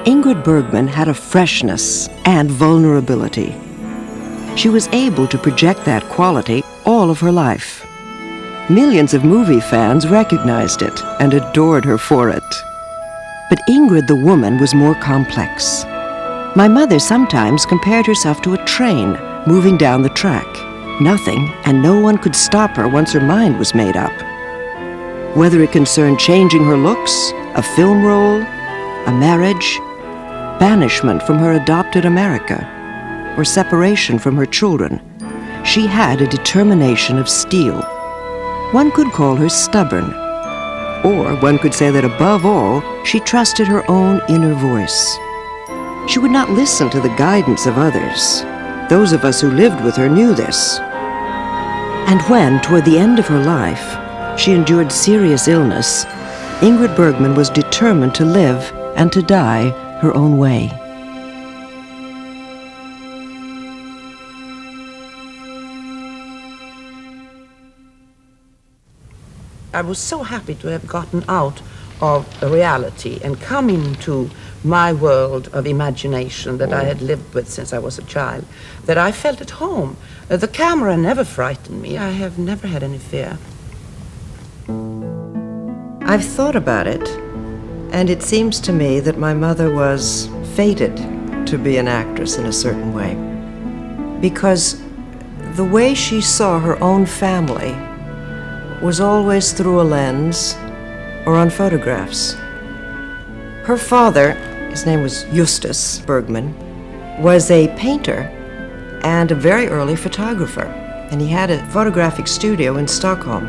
Ingrid Bergman had a freshness and vulnerability. She was able to project that quality all of her life. Millions of movie fans recognized it and adored her for it. But Ingrid the woman was more complex. My mother sometimes compared herself to a train moving down the track. Nothing and no one could stop her once her mind was made up. Whether it concerned changing her looks, a film role, a marriage, banishment from her adopted America, or separation from her children, she had a determination of steel. One could call her stubborn, or one could say that above all, she trusted her own inner voice. She would not listen to the guidance of others. Those of us who lived with her knew this. And when, toward the end of her life, she endured serious illness, Ingrid Bergman was determined to live and to die her own way. I was so happy to have gotten out of reality and come into my world of imagination that I had lived with since I was a child, that I felt at home. The camera never frightened me. I have never had any fear. I've thought about it, and it seems to me that my mother was fated to be an actress in a certain way, because the way she saw her own family was always through a lens or on photographs. Her father, his name was Justus Bergman, was a painter and a very early photographer, and he had a photographic studio in Stockholm.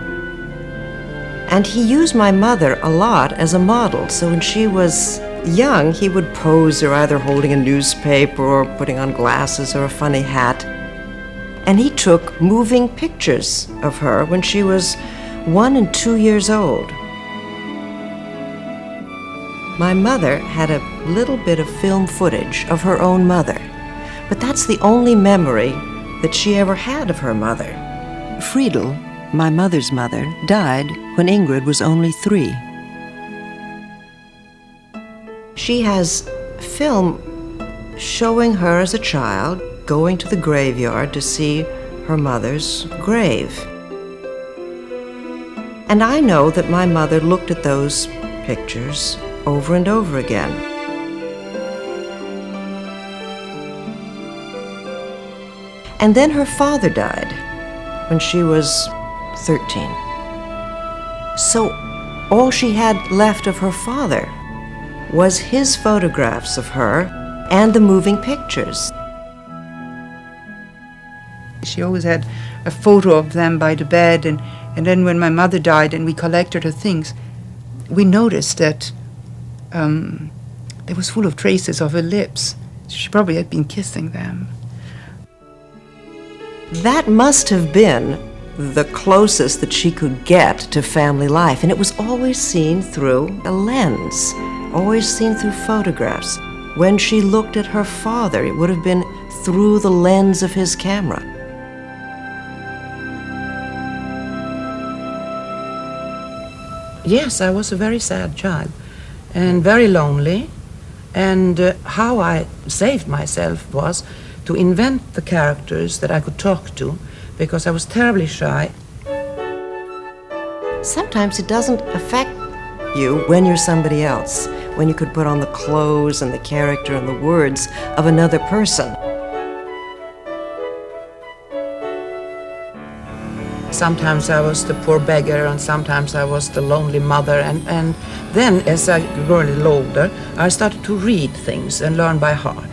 And he used my mother a lot as a model, so when she was young, he would pose her either holding a newspaper or putting on glasses or a funny hat. And he took moving pictures of her when she was 1 and 2 years old. My mother had a little bit of film footage of her own mother, but that's the only memory that she ever had of her mother. Friedel, my mother's mother, died when Ingrid was only 3. She has film showing her as a child going to the graveyard to see her mother's grave. And I know that my mother looked at those pictures over and over again. And then her father died when she was 13. So all she had left of her father was his photographs of her and the moving pictures. She always had a photo of them by the bed, and then when my mother died and we collected her things, we noticed that it was full of traces of her lips. She probably had been kissing them. That must have been the closest that she could get to family life, and it was always seen through a lens, always seen through photographs. When she looked at her father, it would have been through the lens of his camera. Yes, I was a very sad child and very lonely, and how I saved myself was to invent the characters that I could talk to, because I was terribly shy. Sometimes it doesn't affect you when you're somebody else, when you could put on the clothes and the character and the words of another person. Sometimes I was the poor beggar, and sometimes I was the lonely mother, and then as I grew a little older, I started to read things and learn by heart.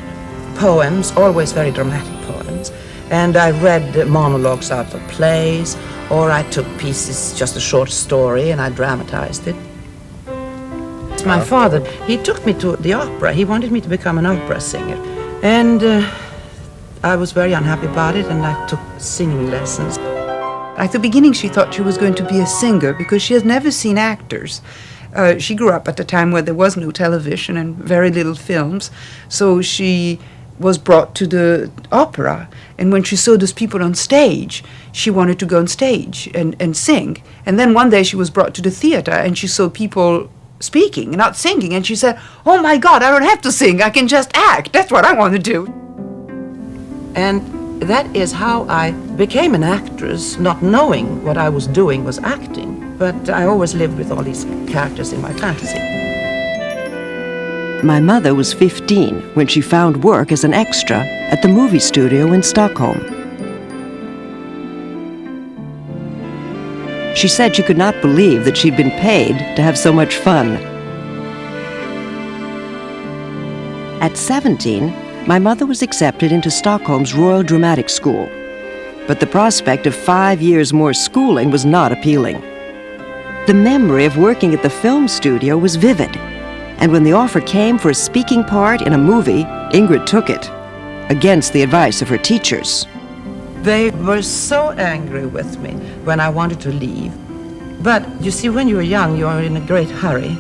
Poems, always very dramatic poems, and I read monologues out of plays, or I took pieces, just a short story, and I dramatized it. My father, he took me to the opera. He wanted me to become an opera singer, and I was very unhappy about it, and I took singing lessons. At the beginning, she thought she was going to be a singer because she has never seen actors. She grew up at a time where there was no television and very little films, so she was brought to the opera. And when she saw those people on stage, she wanted to go on stage and sing. And then one day she was brought to the theater and she saw people speaking, not singing. And she said, "Oh my God, I don't have to sing. I can just act. That's what I want to do." And that is how I became an actress, not knowing what I was doing was acting. But I always lived with all these characters in my fantasy. My mother was 15 when she found work as an extra at the movie studio in Stockholm. She said she could not believe that she'd been paid to have so much fun. At 17, my mother was accepted into Stockholm's Royal Dramatic School, but the prospect of 5 years more schooling was not appealing. The memory of working at the film studio was vivid, and when the offer came for a speaking part in a movie, Ingrid took it, against the advice of her teachers. They were so angry with me when I wanted to leave. But you see, when you're young, you're in a great hurry.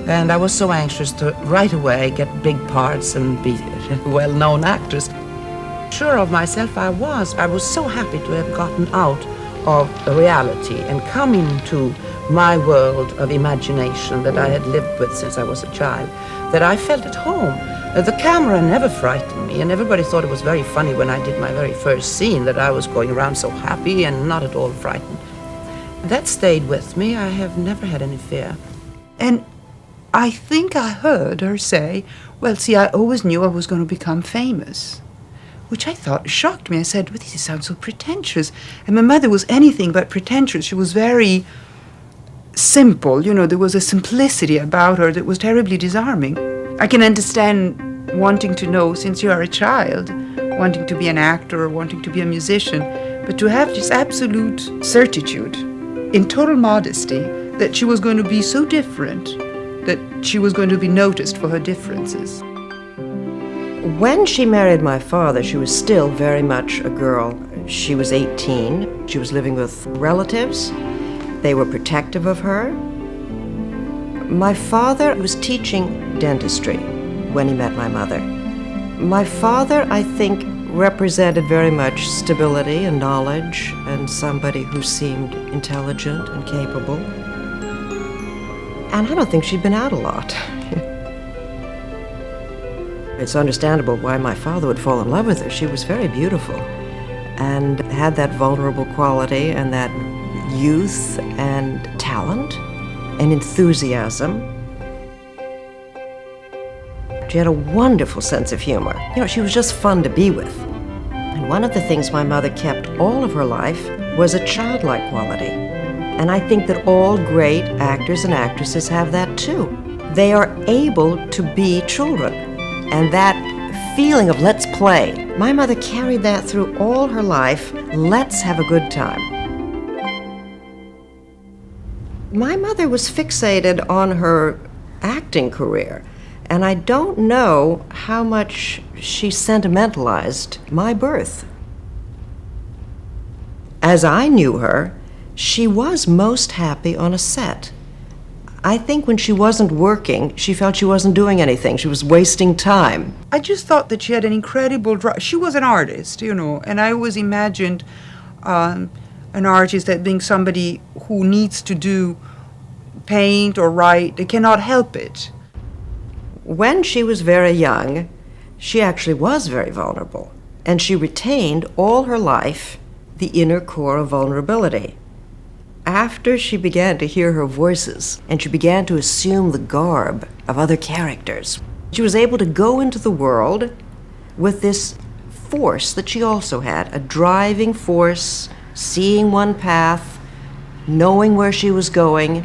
And I was so anxious to right away get big parts and be a well-known actress. Sure of myself I was. I was so happy to have gotten out of reality and come into my world of imagination that I had lived with since I was a child, that I felt at home. The camera never frightened me, and everybody thought it was very funny when I did my very first scene that I was going around so happy and not at all frightened. That stayed with me. I have never had any fear. And I think I heard her say, "Well, see, I always knew I was going to become famous," which I thought shocked me. I said, "Well, this sounds so pretentious." And my mother was anything but pretentious. She was very simple. You know, there was a simplicity about her that was terribly disarming. I can understand wanting to know, since you are a child, wanting to be an actor or wanting to be a musician, but to have this absolute certitude, in total modesty, that she was going to be so different, that she was going to be noticed for her differences. When she married my father, she was still very much a girl. She was 18. She was living with relatives. They were protective of her. My father was teaching dentistry when he met my mother. My father, I think, represented very much stability and knowledge and somebody who seemed intelligent and capable. And I don't think she'd been out a lot. It's understandable why my father would fall in love with her. She was very beautiful and had that vulnerable quality and that youth and talent and enthusiasm. She had a wonderful sense of humor. You know, she was just fun to be with. And one of the things my mother kept all of her life was a childlike quality. And I think that all great actors and actresses have that too. They are able to be children. And that feeling of let's play, my mother carried that through all her life. Let's have a good time. My mother was fixated on her acting career, and I don't know how much she sentimentalized my birth. As I knew her, she was most happy on a set. I think when she wasn't working, she felt she wasn't doing anything. She was wasting time. I just thought that she had an incredible drive. She was an artist, you know, and I always imagined an artist as being somebody who needs to paint or write. They cannot help it. When she was very young, she actually was very vulnerable, and she retained all her life the inner core of vulnerability. After she began to hear her voices and she began to assume the garb of other characters, she was able to go into the world with this force that she also had, a driving force, seeing one path, knowing where she was going,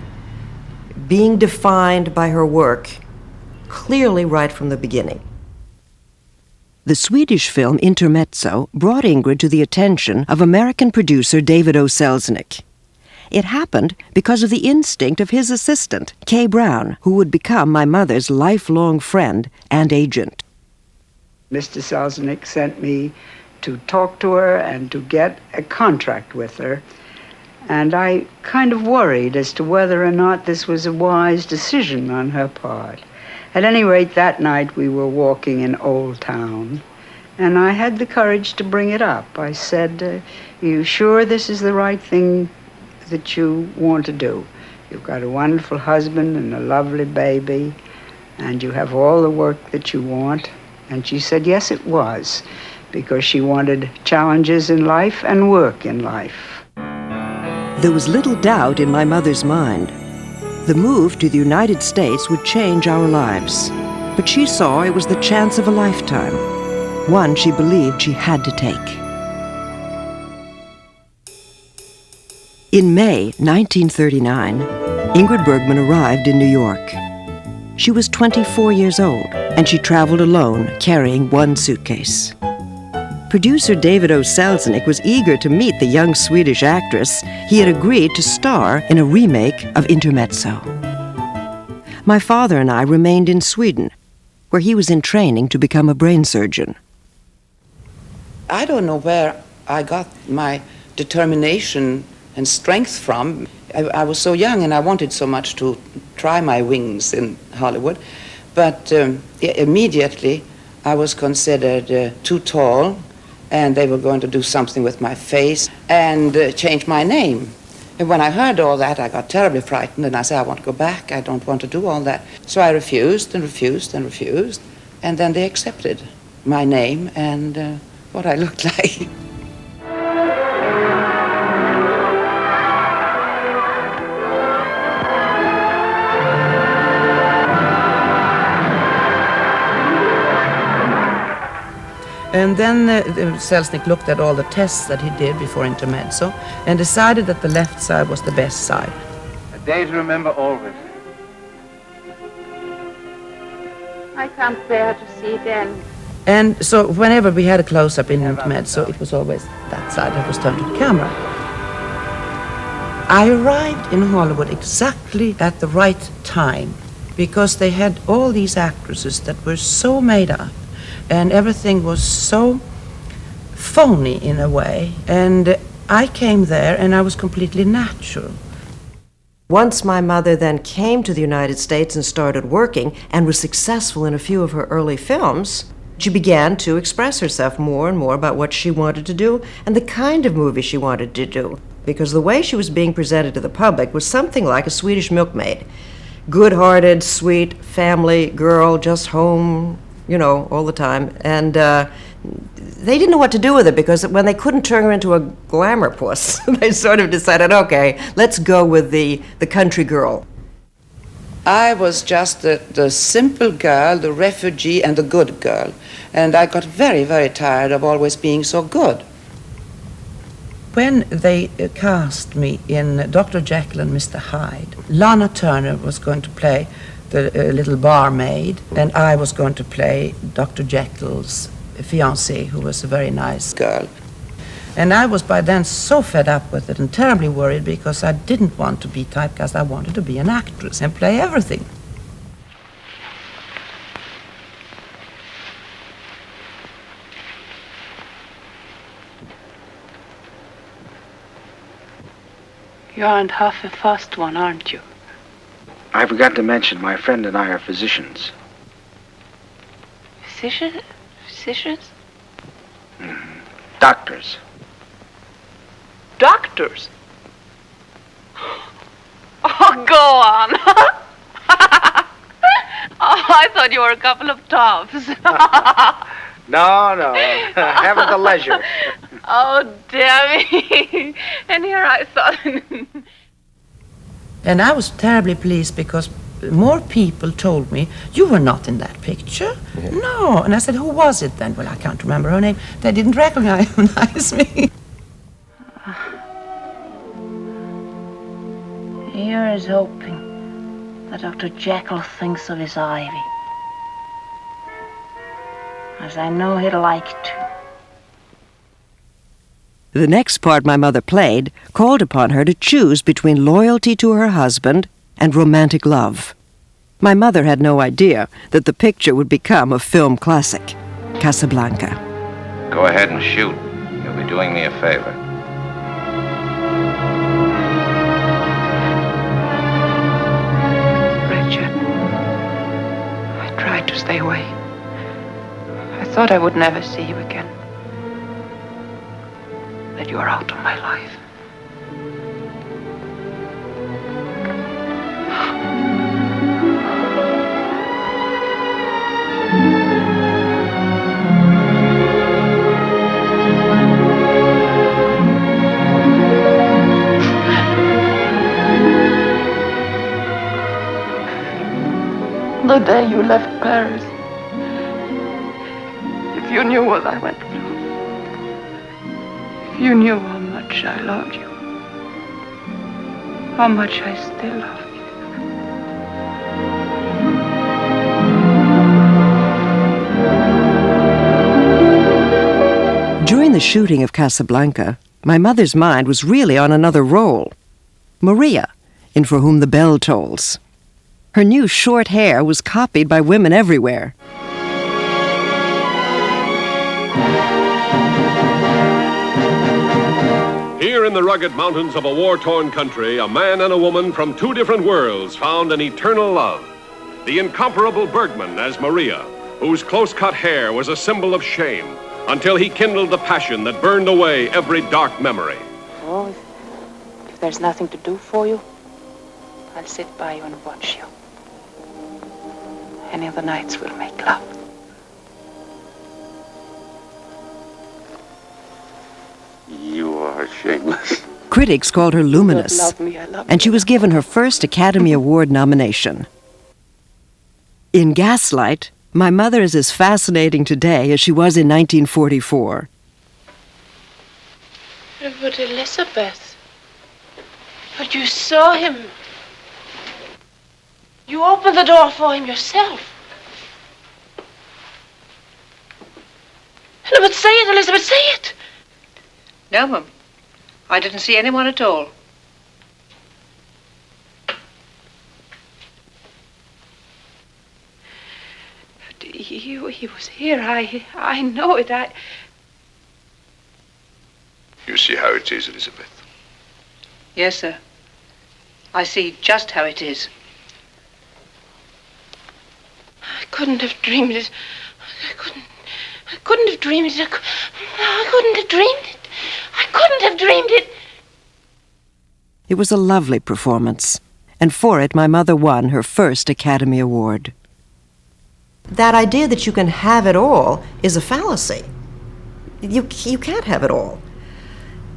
being defined by her work, clearly right from the beginning. The Swedish film Intermezzo brought Ingrid to the attention of American producer David O. Selznick. It happened because of the instinct of his assistant, Kay Brown, who would become my mother's lifelong friend and agent. Mr. Selznick sent me to talk to her and to get a contract with her. And I kind of worried as to whether or not this was a wise decision on her part. At any rate, that night we were walking in Old Town, and I had the courage to bring it up. I said, "Are you sure this is the right thing that you want to do?" You've got a wonderful husband and a lovely baby, and you have all the work that you want. And she said, yes, it was, because she wanted challenges in life and work in life. There was little doubt in my mother's mind. The move to the United States would change our lives, but she saw it was the chance of a lifetime, one she believed she had to take. In May 1939, Ingrid Bergman arrived in New York. She was 24 years old, and she traveled alone, carrying one suitcase. Producer David O. Selznick was eager to meet the young Swedish actress. He had agreed to star in a remake of Intermezzo. My father and I remained in Sweden, where he was in training to become a brain surgeon. I don't know where I got my determination and strength from. I was so young and I wanted so much to try my wings in Hollywood, but immediately I was considered too tall, and they were going to do something with my face and change my name. And when I heard all that, I got terribly frightened, and I said, I want to go back. I don't want to do all that. So I refused and refused and refused, and then they accepted my name and what I looked like. And then Selznick looked at all the tests that he did before Intermezzo and decided that the left side was the best side. A day to remember always. I can't bear to see it end. And so whenever we had a close-up in Intermezzo, it was always that side that was turned to the camera. I arrived in Hollywood exactly at the right time, because they had all these actresses that were so made up, and everything was so phony in a way. And I came there and I was completely natural. Once my mother then came to the United States and started working and was successful in a few of her early films, she began to express herself more and more about what she wanted to do and the kind of movie she wanted to do. Because the way she was being presented to the public was something like a Swedish milkmaid. Good-hearted, sweet, family girl, just home, you know, all the time. And they didn't know what to do with it, because when they couldn't turn her into a glamour puss, they sort of decided, okay, let's go with the country girl. I was just the simple girl, the refugee, and the good girl. And I got very, very tired of always being so good. When they cast me in Dr. Jekyll and Mr. Hyde, Lana Turner was going to play the little barmaid, and I was going to play Dr. Jekyll's fiancée, who was a very nice girl. And I was by then so fed up with it and terribly worried, because I didn't want to be typecast. I wanted to be an actress and play everything. You aren't half a fast one, aren't you? I forgot to mention, my friend and I are physicians. Physicians? Mm-hmm. Doctors. Doctors? Oh, go on. Oh, I thought you were a couple of tops. No, haven't the leisure. Oh, damn me. And here I thought... And I was terribly pleased, because more people told me, you were not in that picture. Yeah. No. And I said, who was it then? Well, I can't remember her name. They didn't recognize me. Here is hoping that Dr. Jekyll thinks of his ivy, as I know he'd like to. The next part my mother played called upon her to choose between loyalty to her husband and romantic love. My mother had no idea that the picture would become a film classic, Casablanca. Go ahead and shoot. You'll be doing me a favor. Richard, I tried to stay away. I thought I would never see you again. That you are out of my life. the day you left Paris. If you knew what I went through. If you knew how much I loved you. How much I still love you. During the shooting of Casablanca, my mother's mind was really on another role. Maria, in For Whom the Bell Tolls. Her new short hair was copied by women everywhere. Here in the rugged mountains of a war-torn country, a man and a woman from two different worlds found an eternal love. The incomparable Bergman as Maria, whose close-cut hair was a symbol of shame, until he kindled the passion that burned away every dark memory. Oh, if there's nothing to do for you, I'll sit by you and watch you. Any of the nights we'll make love. You are shameless. Critics called her luminous, Love me, I love and she you. was given her first Academy Award nomination. In Gaslight, my mother is as fascinating today as she was in 1944. But Elizabeth, but you saw him. You opened the door for him yourself. No, but say it, Elizabeth, say it. No, Mum. I didn't see anyone at all. He was here. I know it. You see how it is, Elizabeth. Yes, sir. I see just how it is. I couldn't have dreamed it. I couldn't have dreamed it. I couldn't have dreamed it. I couldn't have dreamed it. It was a lovely performance, and for it my mother won her first Academy Award. That idea that you can have it all is a fallacy. You can't have it all.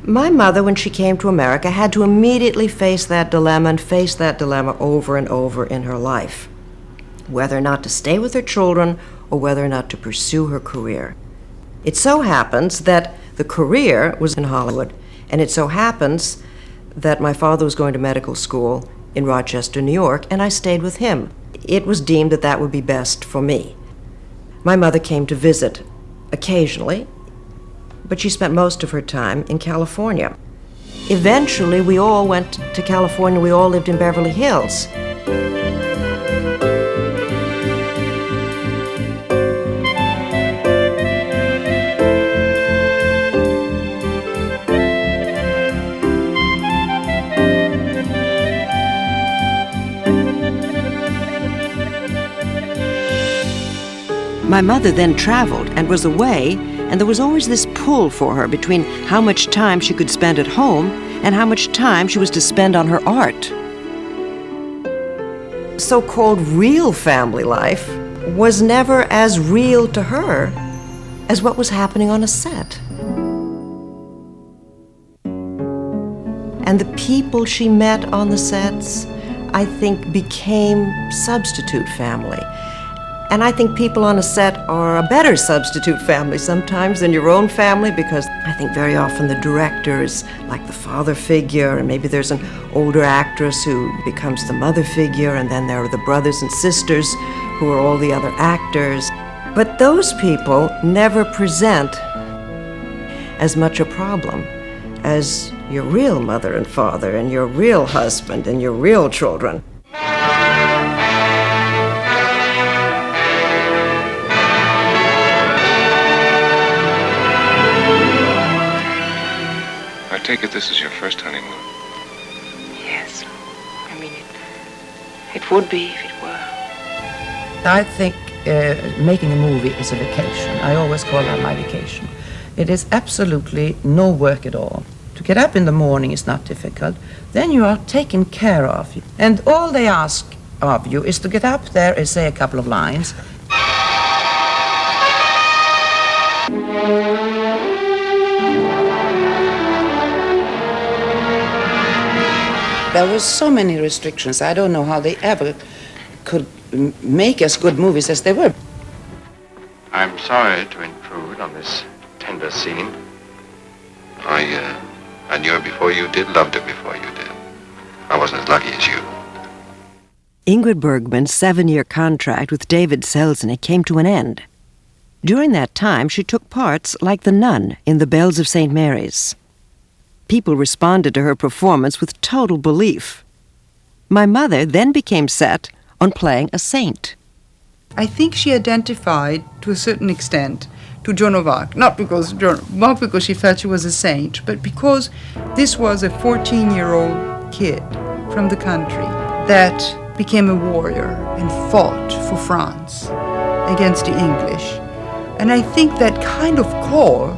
My mother, when she came to America, had to immediately face that dilemma and face that dilemma over and over in her life. Whether or not to stay with her children or whether or not to pursue her career. It so happens that the career was in Hollywood, and it so happens that my father was going to medical school in Rochester, New York, and I stayed with him. It was deemed that that would be best for me. My mother came to visit occasionally, but she spent most of her time in California. Eventually, we all went to California. We all lived in Beverly Hills. My mother then traveled and was away, and there was always this pull for her between how much time she could spend at home and how much time she was to spend on her art. So-called real family life was never as real to her as what was happening on a set. And the people she met on the sets, I think, became substitute family. And I think people on a set are a better substitute family sometimes than your own family, because I think very often the director is like the father figure, and maybe there's an older actress who becomes the mother figure, and then there are the brothers and sisters who are all the other actors. But those people never present as much a problem as your real mother and father and your real husband and your real children. I take it this is your first honeymoon. Yes. I mean, it would be if it were. I think making a movie is a vacation. I always call that my vacation. It is absolutely no work at all. To get up in the morning is not difficult. Then you are taken care of. And all they ask of you is to get up there and say a couple of lines. There were so many restrictions. I don't know how they ever could make as good movies as they were. I'm sorry to intrude on this tender scene. I knew her before you did, loved her before you did. I wasn't as lucky as you. Ingrid Bergman's 7-year contract with David Selznick came to an end. During that time, she took parts like the nun in The Bells of St. Mary's. People responded to her performance with total belief. My mother then became set on playing a saint. I think she identified, to a certain extent, to Joan of Arc. Not because she felt she was a saint, but because this was a 14-year-old kid from the country that became a warrior and fought for France against the English. And I think that kind of call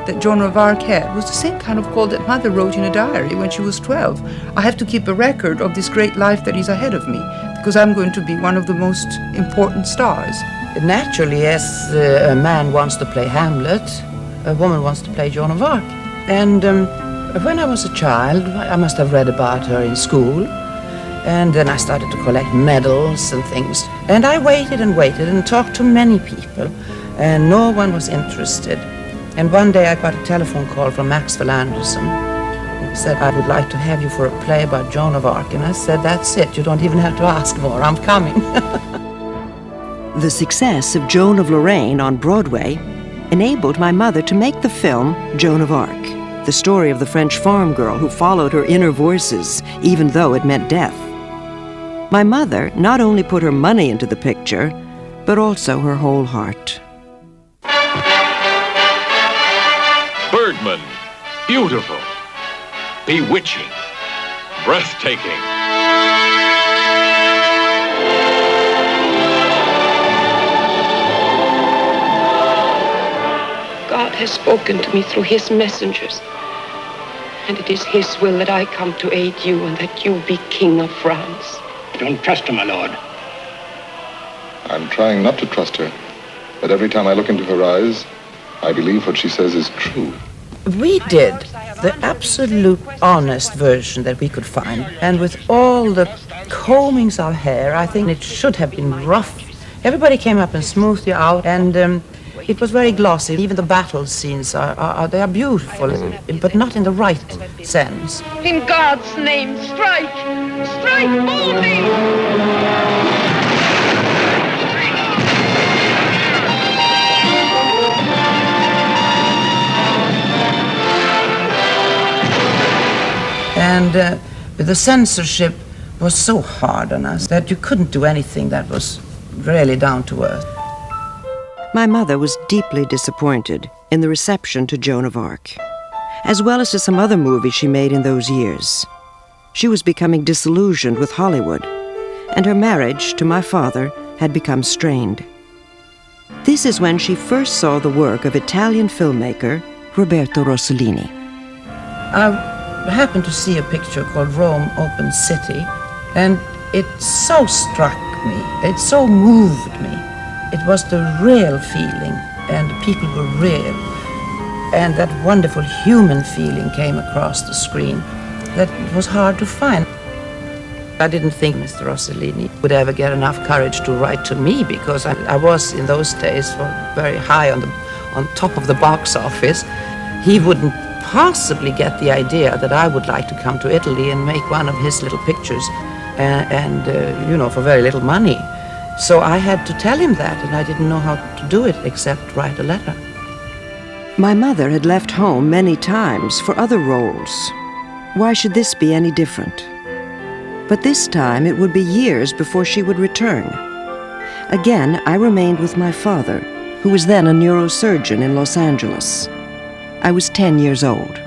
that Joan of Arc had was the same kind of call that Mother wrote in a diary when she was 12. I have to keep a record of this great life that is ahead of me, because I'm going to be one of the most important stars. Naturally, as a man wants to play Hamlet, a woman wants to play Joan of Arc. And when I was a child, I must have read about her in school. And then I started to collect medals and things. And I waited and talked to many people, and no one was interested. And one day I got a telephone call from Maxwell Anderson. He said, I would like to have you for a play about Joan of Arc. And I said, that's it, you don't even have to ask more, I'm coming. The success of Joan of Lorraine on Broadway enabled my mother to make the film Joan of Arc, the story of the French farm girl who followed her inner voices, even though it meant death. My mother not only put her money into the picture, but also her whole heart. Bergman, beautiful, bewitching, breathtaking. God has spoken to me through his messengers. And it is his will that I come to aid you and that you be king of France. Don't trust her, my lord. I'm trying not to trust her, but every time I look into her eyes, I believe what she says is true. We did the absolute honest version that we could find. And with all the combings of hair, I think it should have been rough. Everybody came up and smoothed you out, and it was very glossy. Even the battle scenes they are beautiful, but not in the right sense. In God's name, strike! Strike boldly! And the censorship was so hard on us that you couldn't do anything that was really down to earth. My mother was deeply disappointed in the reception to Joan of Arc, as well as to some other movies she made in those years. She was becoming disillusioned with Hollywood, and her marriage to my father had become strained. This is when she first saw the work of Italian filmmaker Roberto Rossellini. I happened to see a picture called Rome Open City, and it so struck me, it so moved me. It was the real feeling, and the people were real. And that wonderful human feeling came across the screen that it was hard to find. I didn't think Mr. Rossellini would ever get enough courage to write to me, because I was, in those days, very high on top of the box office. He wouldn't possibly get the idea that I would like to come to Italy and make one of his little pictures, for very little money. So I had to tell him that, and I didn't know how to do it except write a letter. My mother had left home many times for other roles. Why should this be any different? But this time it would be years before she would return. Again, I remained with my father, who was then a neurosurgeon in Los Angeles. I was 10 years old.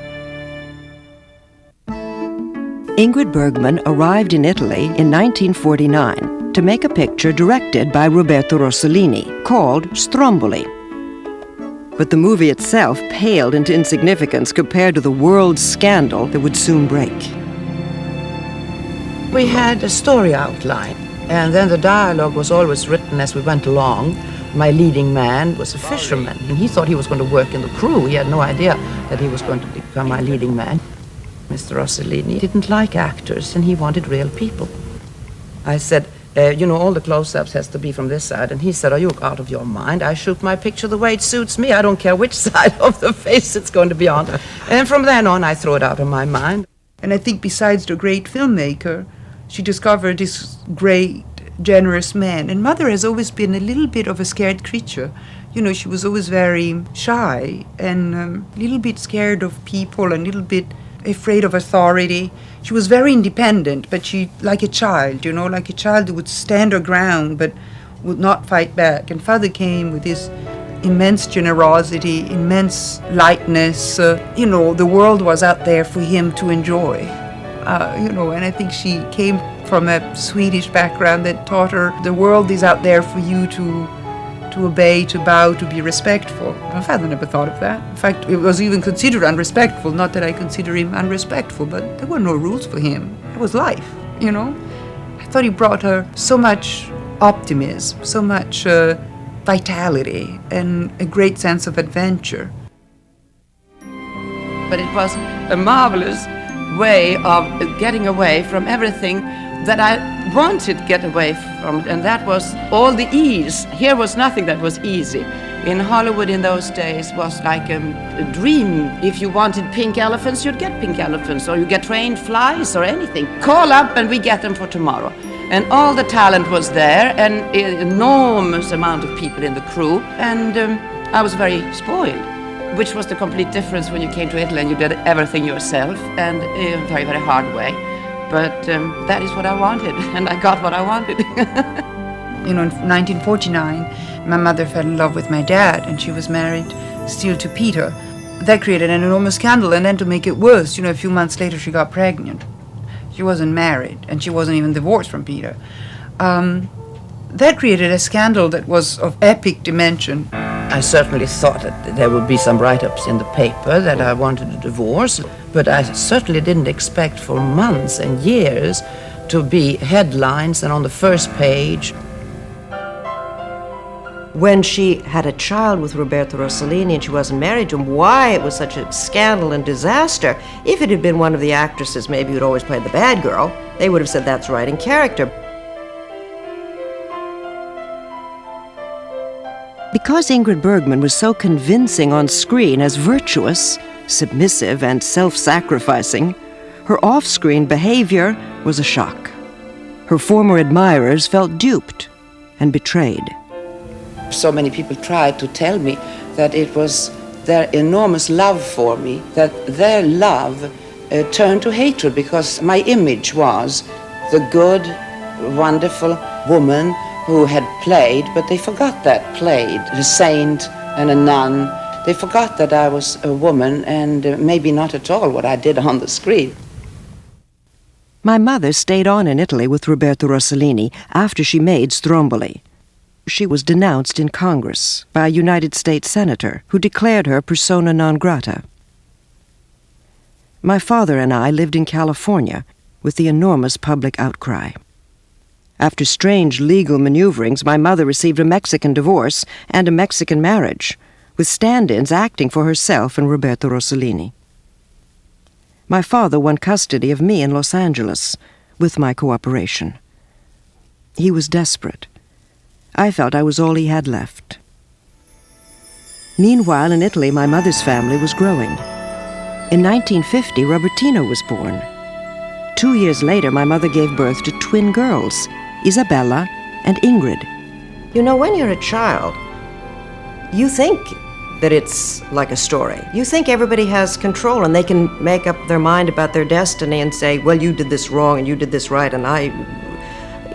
Ingrid Bergman arrived in Italy in 1949 to make a picture directed by Roberto Rossellini called Stromboli. But the movie itself paled into insignificance compared to the world scandal that would soon break. We had a story outline, and then the dialogue was always written as we went along. My leading man was a fisherman, and he thought he was going to work in the crew. He had no idea that he was going to become my leading man. Mr. Rossellini didn't like actors, and he wanted real people. I said, All the close-ups has to be from this side. And he said, are you out of your mind? I shoot my picture the way it suits me. I don't care which side of the face it's going to be on. And from then on, I threw it out of my mind. And I think besides the great filmmaker, she discovered this great, generous man. And Mother has always been a little bit of a scared creature. She was always very shy and a little bit scared of people, a little bit afraid of authority. She was very independent, but she, like a child, like a child who would stand her ground but would not fight back. And Father came with his immense generosity, immense lightness. The world was out there for him to enjoy. And I think she came from a Swedish background that taught her the world is out there for you to obey, to bow, to be respectful. My father never thought of that. In fact, it was even considered unrespectful. Not that I consider him unrespectful, but there were no rules for him. It was life, I thought he brought her so much optimism, so much vitality, and a great sense of adventure. But it was a marvelous way of getting away from everything that I wanted to get away from, and that was all the ease. Here was nothing that was easy. In Hollywood in those days was like a dream. If you wanted pink elephants, you'd get pink elephants, or you get trained flies or anything. Call up and we get them for tomorrow. And all the talent was there, and an enormous amount of people in the crew, and I was very spoiled, which was the complete difference when you came to Italy and you did everything yourself, and in a very, very hard way. But that is what I wanted, and I got what I wanted. In 1949, my mother fell in love with my dad, and she was married still to Peter. That created an enormous scandal, and then to make it worse, a few months later she got pregnant. She wasn't married, and she wasn't even divorced from Peter. That created a scandal that was of epic dimension. I certainly thought that there would be some write-ups in the paper that I wanted a divorce, but I certainly didn't expect for months and years to be headlines and on the first page. When she had a child with Roberto Rossellini and she wasn't married to him, why it was such a scandal and disaster. If it had been one of the actresses, maybe who'd always played the bad girl, they would have said that's right in character. Because Ingrid Bergman was so convincing on screen as virtuous, submissive, and self-sacrificing, her off-screen behavior was a shock. Her former admirers felt duped and betrayed. So many people tried to tell me that it was their enormous love for me, that their love turned to hatred because my image was the good, wonderful woman who had played, but they forgot that played, a saint and a nun. They forgot that I was a woman and maybe not at all what I did on the screen. My mother stayed on in Italy with Roberto Rossellini after she made Stromboli. She was denounced in Congress by a United States senator who declared her persona non grata. My father and I lived in California with the enormous public outcry. After strange legal maneuverings, my mother received a Mexican divorce and a Mexican marriage, with stand-ins acting for herself and Roberto Rossellini. My father won custody of me in Los Angeles, with my cooperation. He was desperate. I felt I was all he had left. Meanwhile, in Italy, my mother's family was growing. In 1950, Robertino was born. 2 years later, my mother gave birth to twin girls, Isabella and Ingrid. When you're a child, you think that it's like a story. You think everybody has control and they can make up their mind about their destiny and say, well, you did this wrong and you did this right, and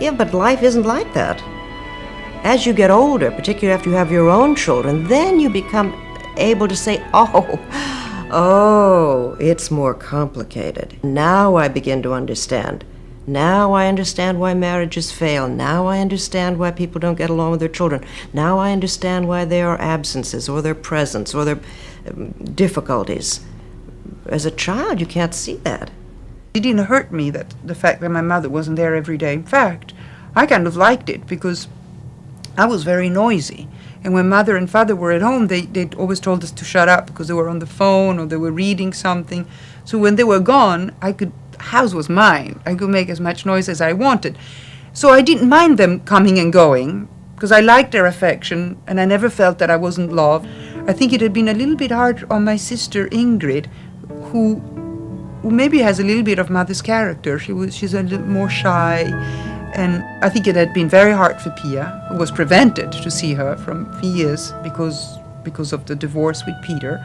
Yeah, but life isn't like that. As you get older, particularly after you have your own children, then you become able to say, oh, it's more complicated. Now I begin to understand. Now I understand why marriages fail. Now I understand why people don't get along with their children. Now I understand why there are absences or there are presents or there are difficulties. As a child, you can't see that. It didn't hurt me, that the fact that my mother wasn't there every day. In fact, I kind of liked it because I was very noisy. And when Mother and Father were at home, they always told us to shut up because they were on the phone or they were reading something. So when they were gone, house was mine. I could make as much noise as I wanted. So I didn't mind them coming and going, because I liked their affection, and I never felt that I wasn't loved. I think it had been a little bit hard on my sister Ingrid, who maybe has a little bit of mother's character. She's a little more shy, and I think it had been very hard for Pia, who was prevented to see her for years because of the divorce with Peter.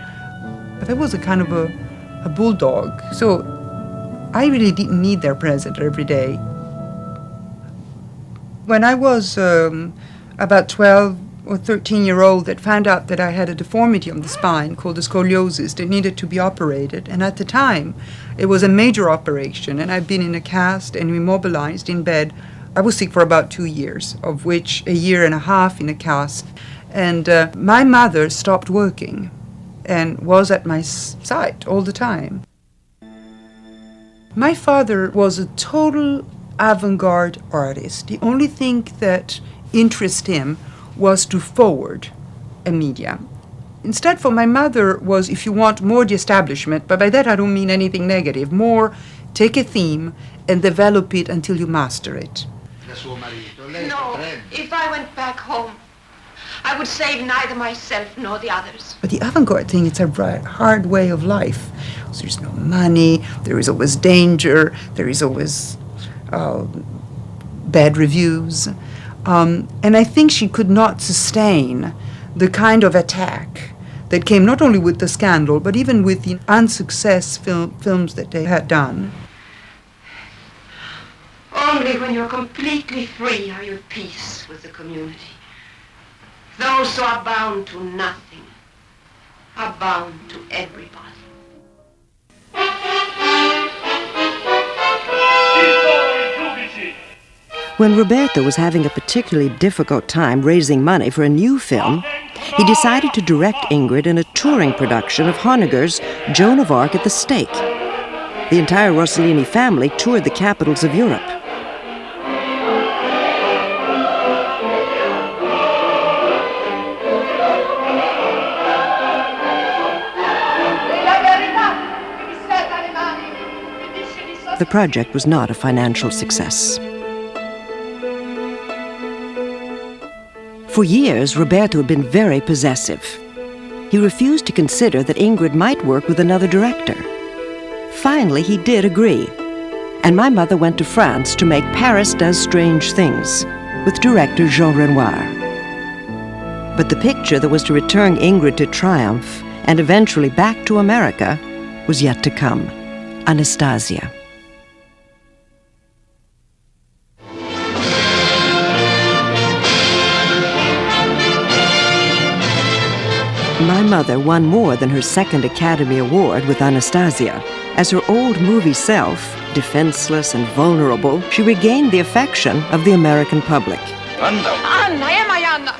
But I was a kind of a bulldog, so I really didn't need their presence every day. When I was about 12 or 13-year-old, that found out that I had a deformity on the spine called the scoliosis that needed to be operated. And at the time, it was a major operation, and I'd been in a cast and immobilized in bed. I was sick for about 2 years, of which a year and a half in a cast. And my mother stopped working and was at my side all the time. My father was a total avant-garde artist. The only thing that interested him was to forward a media. Instead, for my mother was, if you want, more the establishment, but by that I don't mean anything negative, more take a theme and develop it until you master it. No, if I went back home, I would save neither myself nor the others. But the avant-garde thing, it's a hard way of life. So there's no money, there is always danger, there is always bad reviews. And I think she could not sustain the kind of attack that came not only with the scandal, but even with the unsuccessful films that they had done. Only when you're completely free are you at peace with the community. Those who are bound to nothing are bound to everybody. When Roberto was having a particularly difficult time raising money for a new film, he decided to direct Ingrid in a touring production of Honegger's Joan of Arc at the Stake. The entire Rossellini family toured the capitals of Europe. The project was not a financial success. For years, Roberto had been very possessive. He refused to consider that Ingrid might work with another director. Finally, he did agree, and my mother went to France to make Paris Does Strange Things with director Jean Renoir. But the picture that was to return Ingrid to triumph and eventually back to America was yet to come, Anastasia. My mother won more than her second Academy Award with Anastasia. As her old movie self, defenseless and vulnerable, she regained the affection of the American public. Anna, am I Anna?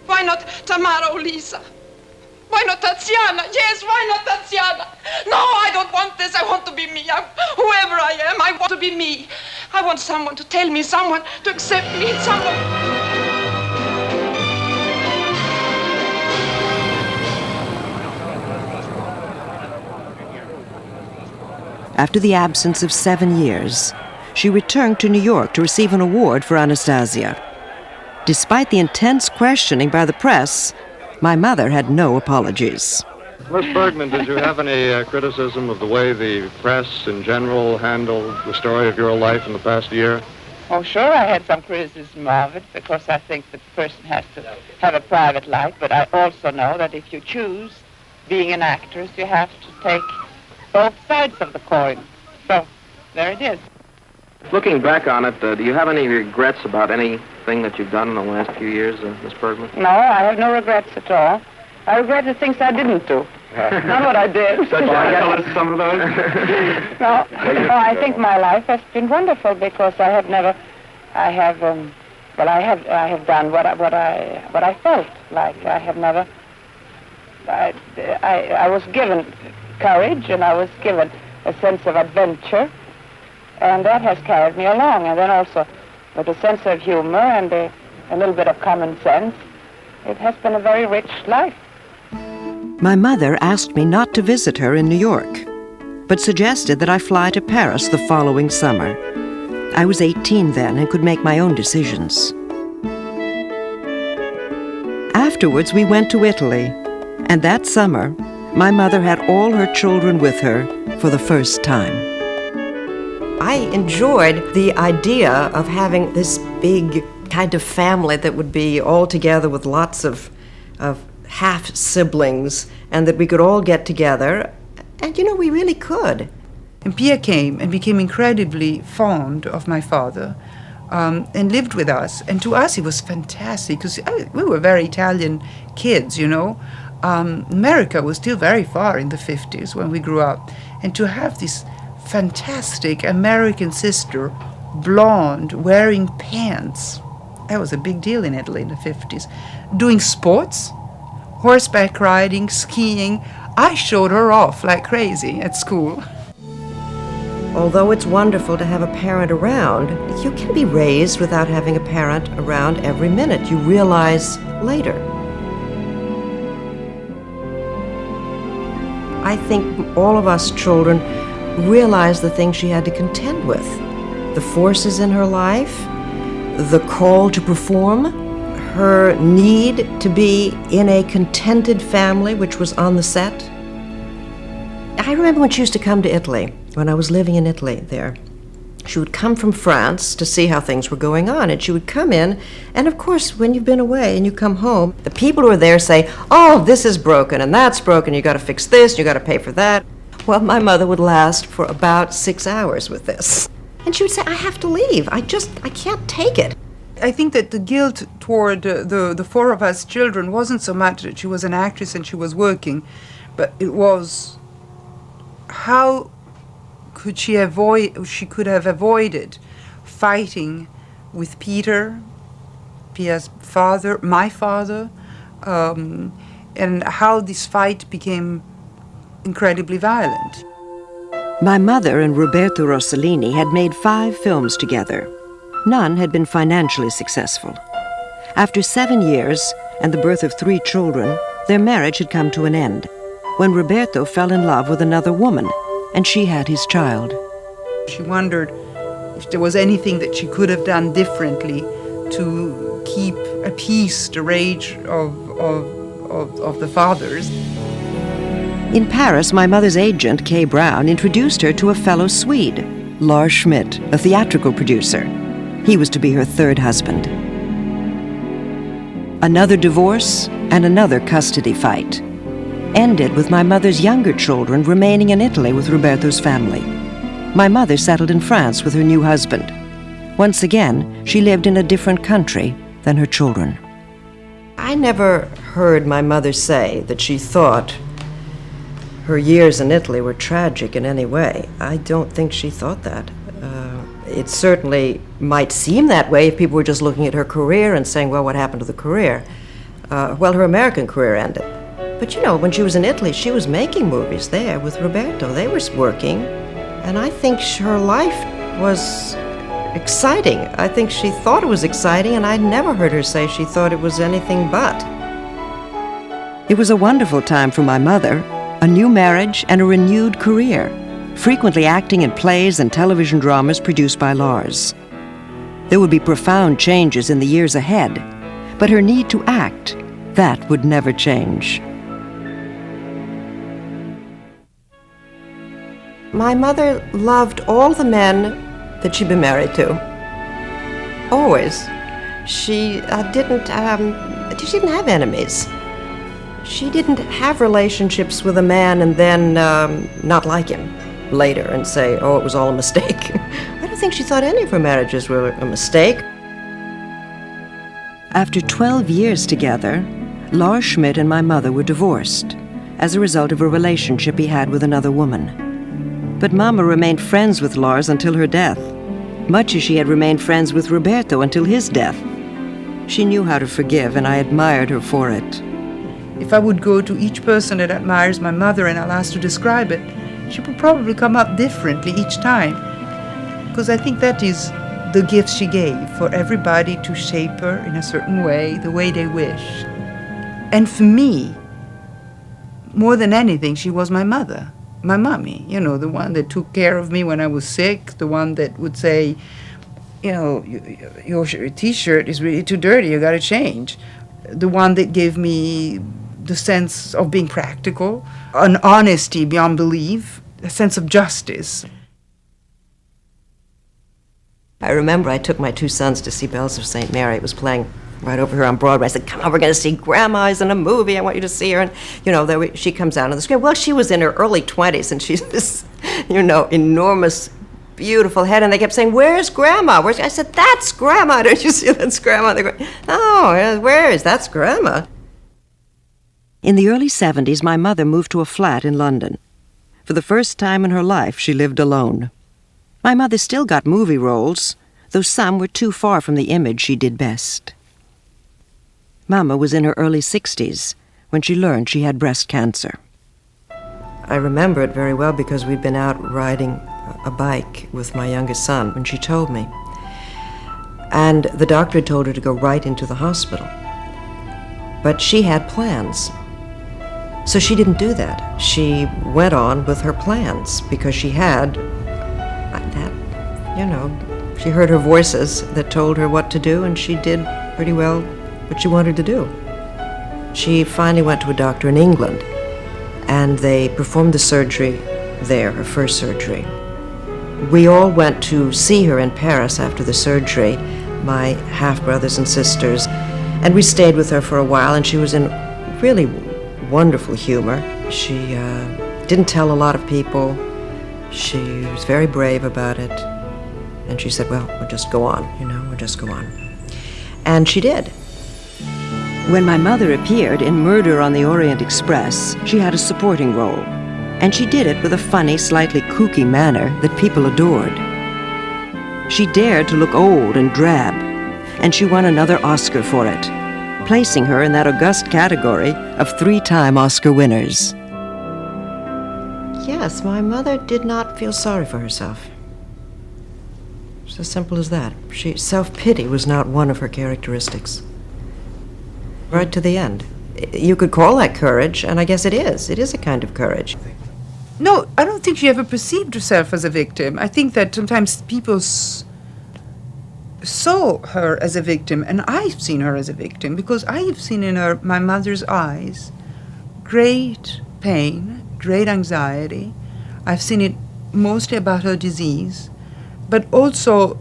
Why not Tamara or Lisa? Why not Tatiana? Yes, why not Tatiana? No, I don't want this. I want to be me. Whoever I am, I want to be me. I want someone to tell me, someone to accept me, someone... After the absence of 7 years, she returned to New York to receive an award for Anastasia. Despite the intense questioning by the press, my mother had no apologies. Miss Bergman, did you have any criticism of the way the press in general handled the story of your life in the past year? Oh, sure, I had some criticism of it, because I think the person has to have a private life, but I also know that if you choose being an actress, you have to take both sides of the coin. So, there it is. Looking back on it, do you have any regrets about anything that you've done in the last few years, Miss Bergman? No, I have no regrets at all. I regret the things I didn't do. Not what I did. Such as some of those? No, I think my life has been wonderful because I have done what I felt like. I have never. I was given courage, and I was given a sense of adventure, and that has carried me along. And then also with a sense of humor and a little bit of common sense, it has been a very rich life. My mother asked me not to visit her in New York, but suggested that I fly to Paris the following summer. I was 18 then and could make my own decisions. Afterwards, we went to Italy, and that summer, my mother had all her children with her for the first time. I enjoyed the idea of having this big kind of family that would be all together with lots of half-siblings, and that we could all get together, and we really could. And Pia came and became incredibly fond of my father, and lived with us. And to us, it was fantastic, because we were very Italian kids, America was still very far in the 50s when we grew up. And to have this fantastic American sister, blonde, wearing pants, that was a big deal in Italy in the 50s. Doing sports, horseback riding, skiing. I showed her off like crazy at school. Although it's wonderful to have a parent around, you can be raised without having a parent around every minute. You realize later. I think all of us children realized the things she had to contend with. The forces in her life, the call to perform, her need to be in a contented family, which was on the set. I remember when she used to come to Italy, when I was living in Italy there. She would come from France to see how things were going on, and she would come in, and of course, when you've been away and you come home, the people who are there say, oh, this is broken, and that's broken, you gotta fix this, you gotta pay for that. Well, my mother would last for about 6 hours with this. And she would say, I have to leave, I can't take it. I think that the guilt toward the four of us children wasn't so much that she was an actress and she was working, but it was how she could have avoided fighting with Peter, Pia's father, my father, and how this fight became incredibly violent. My mother and Roberto Rossellini had made 5 films together. None had been financially successful. After 7 years and the birth of 3 children, their marriage had come to an end, when Roberto fell in love with another woman, and she had his child. She wondered if there was anything that she could have done differently to keep appease the rage of the fathers. In Paris, my mother's agent, Kay Brown, introduced her to a fellow Swede, Lars Schmidt, a theatrical producer. He was to be her 3rd husband. Another divorce and another custody fight ended with my mother's younger children remaining in Italy with Roberto's family. My mother settled in France with her new husband. Once again, she lived in a different country than her children. I never heard my mother say that she thought her years in Italy were tragic in any way. I don't think she thought that. It certainly might seem that way if people were just looking at her career and saying, well, what happened to the career? Well, her American career ended. But when she was in Italy, she was making movies there with Roberto. They were working, and I think her life was exciting. I think she thought it was exciting, and I'd never heard her say she thought it was anything but. It was a wonderful time for my mother, a new marriage and a renewed career, frequently acting in plays and television dramas produced by Lars. There would be profound changes in the years ahead, but her need to act, that would never change. My mother loved all the men that she'd been married to. Always. She didn't have enemies. She didn't have relationships with a man and then not like him later and say, oh, it was all a mistake. I don't think she thought any of her marriages were a mistake. After 12 years together, Lars Schmidt and my mother were divorced as a result of a relationship he had with another woman. But Mama remained friends with Lars until her death, much as she had remained friends with Roberto until his death. She knew how to forgive, and I admired her for it. If I would go to each person that admires my mother and I'll ask to describe it, she would probably come up differently each time. Because I think that is the gift she gave, for everybody to shape her in a certain way, the way they wish. And for me, more than anything, she was my mother, my mommy, the one that took care of me when I was sick, the one that would say, your T-shirt is really too dirty, you got to change. The one that gave me the sense of being practical, an honesty beyond belief, a sense of justice. I remember I took my two sons to see Bells of St. Mary. It was playing right over here on Broadway. I said, come on, we're going to see Grandma's in a movie. I want you to see her. And, she comes out on the screen. Well, she was in her early 20s, and she's this, enormous, beautiful head. And they kept saying, where's Grandma? I said, that's Grandma. Don't you see that's Grandma? They go, oh, where is? That's Grandma. In the early 70s, my mother moved to a flat in London. For the first time in her life, she lived alone. My mother still got movie roles, though some were too far from the image she did best. Mama was in her early 60s when she learned she had breast cancer. I remember it very well because we'd been out riding a bike with my youngest son when she told me. And the doctor had told her to go right into the hospital. But she had plans. So she didn't do that. She went on with her plans because she had she heard her voices that told her what to do, and she did pretty well what she wanted to do. She finally went to a doctor in England, and they performed the surgery there, her first surgery. We all went to see her in Paris after the surgery, my half-brothers and sisters, and we stayed with her for a while, and she was in really wonderful humor. She didn't tell a lot of people. She was very brave about it. And she said, well, we'll just go on, we'll just go on. And she did. When my mother appeared in Murder on the Orient Express, she had a supporting role. And she did it with a funny, slightly kooky manner that people adored. She dared to look old and drab, and she won another Oscar for it, placing her in that august category of 3-time Oscar winners. Yes, my mother did not feel sorry for herself. It's as simple as that. Self-pity was not one of her characteristics. Right to the end. You could call that courage, and I guess it is. It is a kind of courage. No, I don't think she ever perceived herself as a victim. I think that sometimes people saw her as a victim, and I've seen her as a victim, because I have seen in my mother's eyes great pain, great anxiety. I've seen it mostly about her disease, but also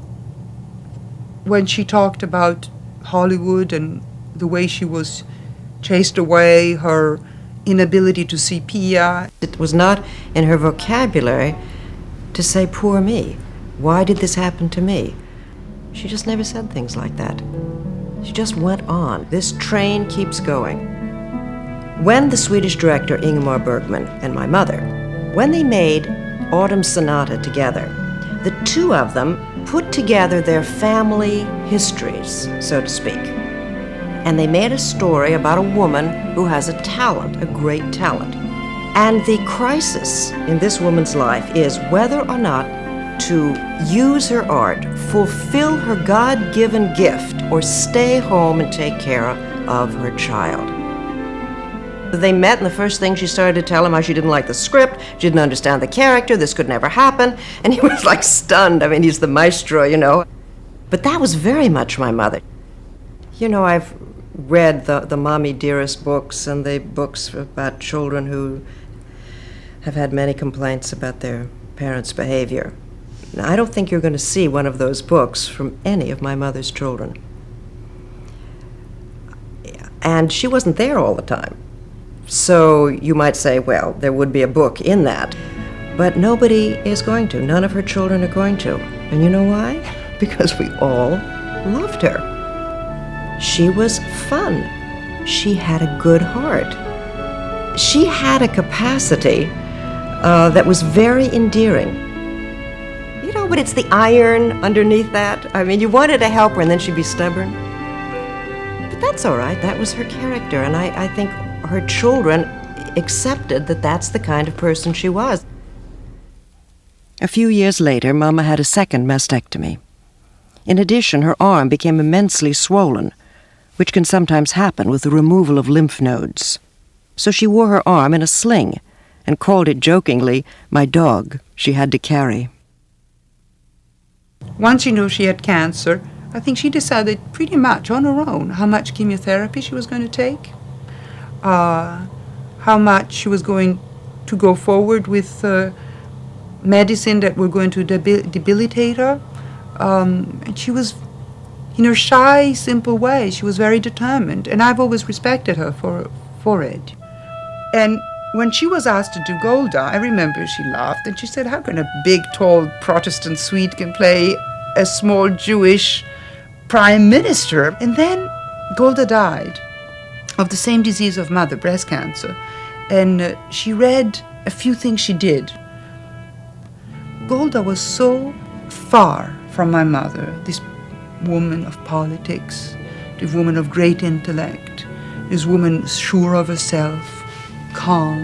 when she talked about Hollywood and the way she was chased away, her inability to see Pia. It was not in her vocabulary to say, poor me. Why did this happen to me? She just never said things like that. She just went on. This train keeps going. When the Swedish director Ingrid Bergman and my mother, when they made Autumn Sonata together, the two of them put together their family histories, so to speak. And they made a story about a woman who has a talent, a great talent. And the crisis in this woman's life is whether or not to use her art, fulfill her God-given gift, or stay home and take care of her child. They met, and the first thing she started to tell him how she didn't like the script, she didn't understand the character, this could never happen, and he was like stunned. I mean, he's the maestro, But that was very much my mother. I've read the Mommy Dearest books and the books about children who have had many complaints about their parents' behavior. Now, I don't think you're going to see one of those books from any of my mother's children. And she wasn't there all the time. So you might say, well, there would be a book in that. But nobody is going to. None of her children are going to. And you know why? Because we all loved her. She was fun. She had a good heart. She had a capacity that was very endearing. But it's the iron underneath that. I mean, you wanted to help her and then she'd be stubborn. But that's all right. That was her character. And I think her children accepted that that's the kind of person she was. A few years later, Mama had a second mastectomy. In addition, her arm became immensely swollen, which can sometimes happen with the removal of lymph nodes. So she wore her arm in a sling and called it jokingly my dog she had to carry. Once she had cancer, I think she decided pretty much on her own how much chemotherapy she was going to take, how much she was going to go forward with medicine that were going to debilitate her. And she was, in her shy, simple way, she was very determined, and I've always respected her for it. And when she was asked to do Golda, I remember she laughed and she said, how can a big, tall Protestant Swede can play a small Jewish prime minister? And then Golda died of the same disease of mother, breast cancer. And she read a few things she did. Golda was so far from my mother, this woman of politics, this woman of great intellect, this woman sure of herself, calm,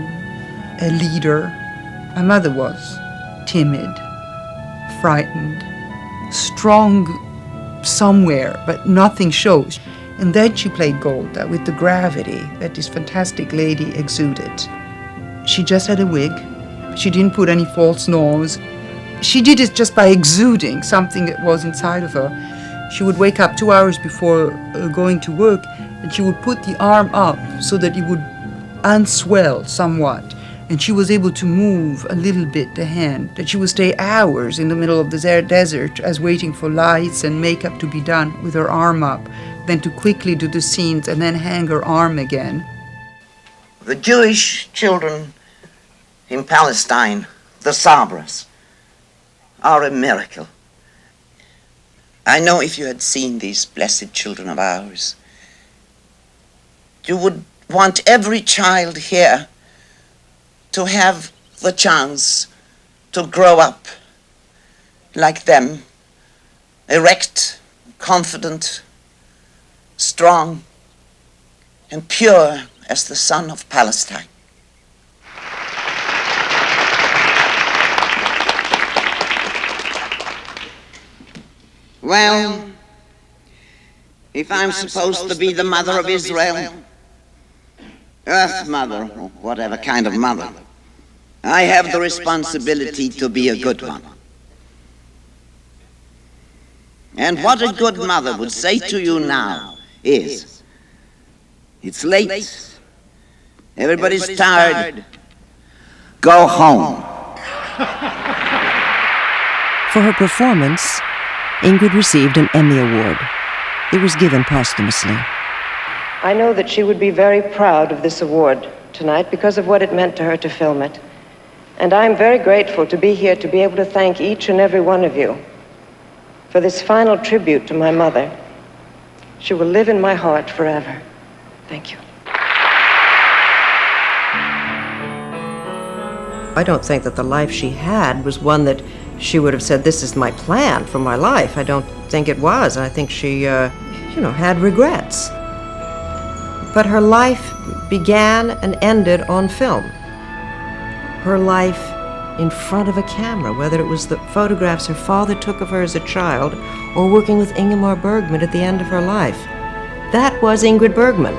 a leader. My mother was timid, frightened, strong somewhere, but nothing shows. And then she played Golda with the gravity that this fantastic lady exuded. She just had a wig. She didn't put any false nose. She did it just by exuding something that was inside of her. She would wake up 2 hours before going to work, and she would put the arm up so that it would unswell somewhat, and she was able to move a little bit the hand, that she would stay hours in the middle of the desert as waiting for lights and makeup to be done with her arm up, then to quickly do the scenes and then hang her arm again. The Jewish children in Palestine, the Sabras, are a miracle. I know if you had seen these blessed children of ours, you would want every child here to have the chance to grow up like them, erect, confident, strong, and pure as the sun of Palestine. Well, if I'm supposed to be the mother of Israel, Earth Mother, or whatever kind of mother, I have the responsibility to be a good one. And what a good mother would say to you now is, it's late, everybody's tired, go home. For her performance, Ingrid received an Emmy Award. It was given posthumously. I know that she would be very proud of this award tonight because of what it meant to her to film it. And I'm very grateful to be here to be able to thank each and every one of you for this final tribute to my mother. She will live in my heart forever. Thank you. I don't think that the life she had was one that she would have said, this is my plan for my life. I don't think it was. I think she, had regrets. But her life began and ended on film. Her life in front of a camera, whether it was the photographs her father took of her as a child or working with Ingrid Bergman at the end of her life. That was Ingrid Bergman.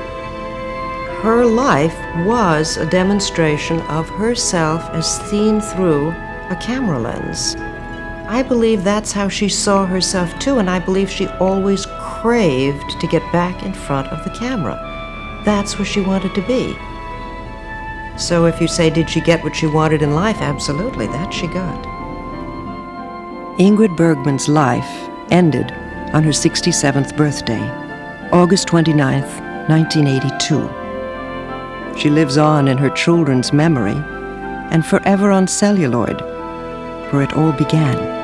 Her life was a demonstration of herself as seen through a camera lens. I believe that's how she saw herself too, and I believe she always craved to get back in front of the camera. That's where she wanted to be. So if you say, did she get what she wanted in life? Absolutely, that she got. Ingrid Bergman's life ended on her 67th birthday, August 29th, 1982. She lives on in her children's memory and forever on celluloid, where it all began.